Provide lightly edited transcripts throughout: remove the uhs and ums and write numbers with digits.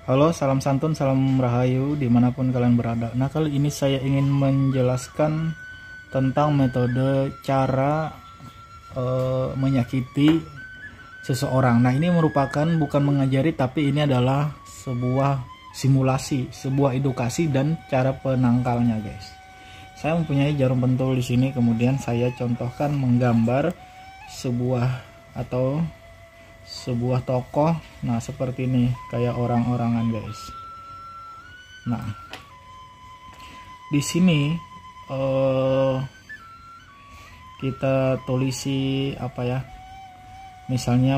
Halo, salam santun, salam rahayu dimanapun kalian berada. Nah, kali ini saya ingin menjelaskan tentang metode cara menyakiti seseorang. Nah, ini merupakan bukan mengajari, tapi ini adalah sebuah simulasi, sebuah edukasi dan cara penangkalnya, guys. Saya mempunyai jarum pentul di sini, kemudian saya contohkan menggambar sebuah tokoh. Nah, seperti ini, kayak orang-orangan, guys. Nah, di sini kita tulisi apa ya, misalnya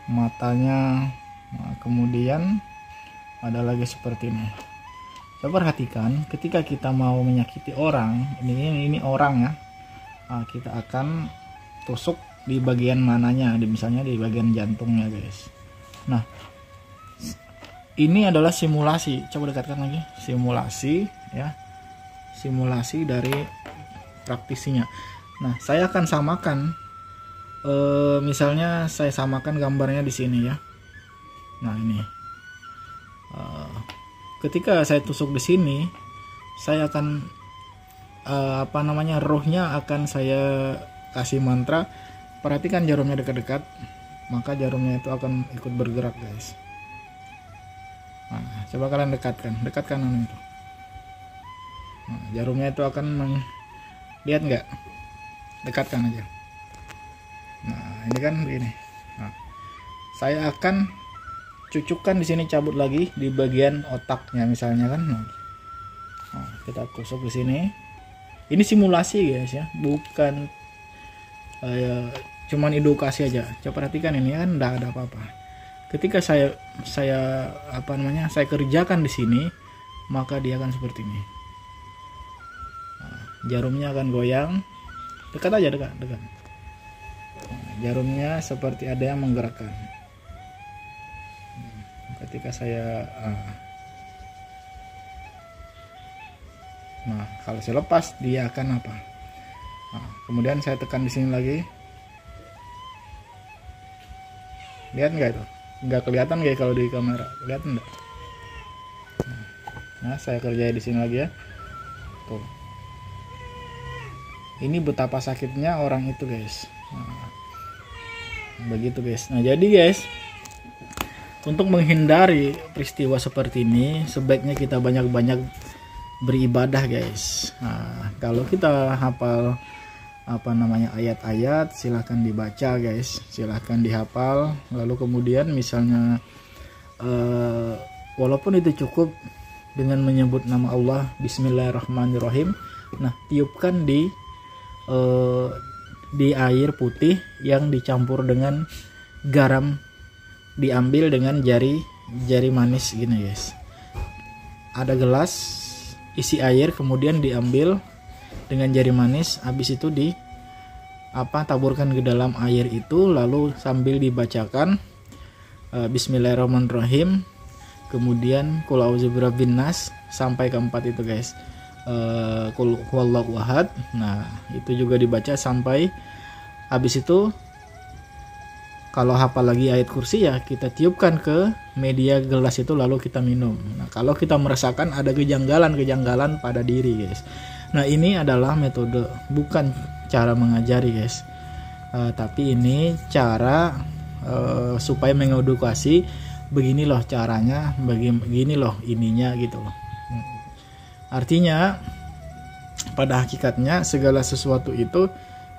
matanya. Nah, kemudian ada lagi seperti ini. Coba perhatikan, ketika kita mau menyakiti orang, ini orang ya, nah, kita akan tusuk di bagian mananya, misalnya di bagian jantungnya, guys. Nah, ini adalah simulasi. Coba dekatkan lagi, simulasi ya, simulasi dari praktisinya. Nah, saya akan samakan, misalnya saya samakan gambarnya di sini ya. Nah, ini ketika saya tusuk di sini, saya akan rohnya akan saya kasih mantra. Perhatikan jarumnya dekat-dekat, maka jarumnya itu akan ikut bergerak, guys. Nah, coba kalian dekatkan itu. Nah, jarumnya itu akan lihat nggak? Dekatkan aja. Nah, ini kan begini. Nah, saya akan cucukkan di sini, cabut lagi di bagian otaknya misalnya kan. Nah, kita tusuk di sini. Ini simulasi, guys ya, bukan cuman edukasi aja. Coba perhatikan, ini kan enggak ada apa-apa. Ketika saya kerjakan di sini, maka dia akan seperti ini. Nah, jarumnya akan goyang. Dekat aja, dekat. Nah, jarumnya seperti ada yang menggerakkan. Ketika saya nah, kalau saya lepas, dia akan apa? Nah, kemudian saya tekan di sini lagi. Lihat nggak itu? Nggak kelihatan kayak kalau di kamera, kelihatan nggak? Nah, saya kerjain di sini lagi ya. Tuh. Ini betapa sakitnya orang itu, guys. Nah, begitu, guys. Nah, jadi guys, untuk menghindari peristiwa seperti ini, sebaiknya kita banyak-banyak beribadah, guys. Nah, kalau kita hafal ayat-ayat, silahkan dibaca, guys, silahkan dihafal. Lalu kemudian misalnya walaupun itu cukup dengan menyebut nama Allah, Bismillahirrahmanirrahim. Nah, tiupkan di air putih yang dicampur dengan garam, diambil dengan jari manis gini, guys. Ada gelas isi air, kemudian diambil dengan jari manis, habis itu taburkan ke dalam air itu, lalu sambil dibacakan Bismillahirrahmanirrahim, kemudian qul a'udzu birabbin nas sampai keempat itu, guys. Qul huwallahu ahad. Nah, itu juga dibaca sampai habis itu. Kalau hafal lagi ayat kursi, ya kita tiupkan ke media gelas itu, lalu kita minum. Nah, kalau kita merasakan ada kejanggalan pada diri, guys. Nah, ini adalah metode, bukan cara mengajari, guys. Tapi ini cara supaya mengedukasi. Begini loh caranya, begini loh ininya, gitu loh. Artinya pada hakikatnya segala sesuatu itu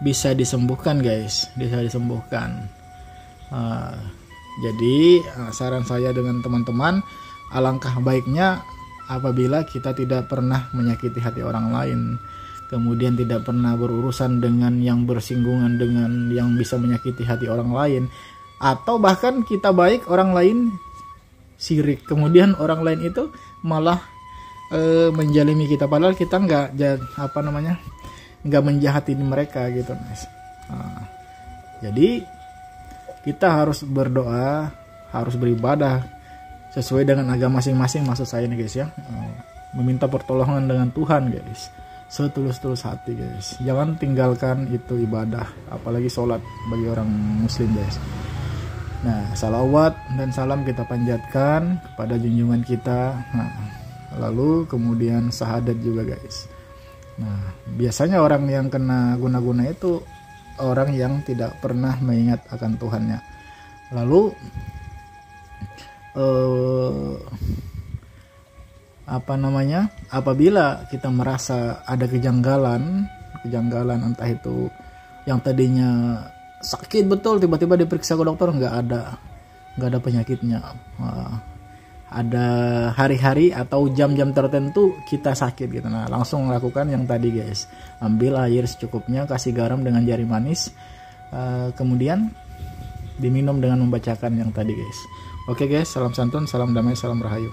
bisa disembuhkan, guys, bisa disembuhkan. Jadi saran saya dengan teman-teman, alangkah baiknya apabila kita tidak pernah menyakiti hati orang lain, kemudian tidak pernah berurusan dengan yang bersinggungan dengan yang bisa menyakiti hati orang lain, atau bahkan kita baik, orang lain sirik, kemudian orang lain itu malah menjalimi kita, padahal kita nggak menjahati mereka, gitu, guys. Jadi kita harus berdoa, harus beribadah sesuai dengan agama masing-masing, maksud saya nih, guys ya. Meminta pertolongan dengan Tuhan, guys, setulus-tulus hati, guys. Jangan tinggalkan itu ibadah, apalagi sholat bagi orang muslim, guys. Nah, salawat dan salam kita panjatkan kepada junjungan kita. Nah, lalu kemudian syahadat juga guys. Nah, biasanya orang yang kena guna-guna itu orang yang tidak pernah mengingat akan Tuhannya. Lalu apabila kita merasa ada kejanggalan entah itu yang tadinya sakit betul tiba-tiba diperiksa ke dokter nggak ada penyakitnya, ada hari-hari atau jam-jam tertentu kita sakit gitu, nah langsung lakukan yang tadi guys, ambil air secukupnya, kasih garam dengan jari manis, kemudian diminum dengan membacakan yang tadi guys. Oke guys, salam santun, salam damai, salam rahayu.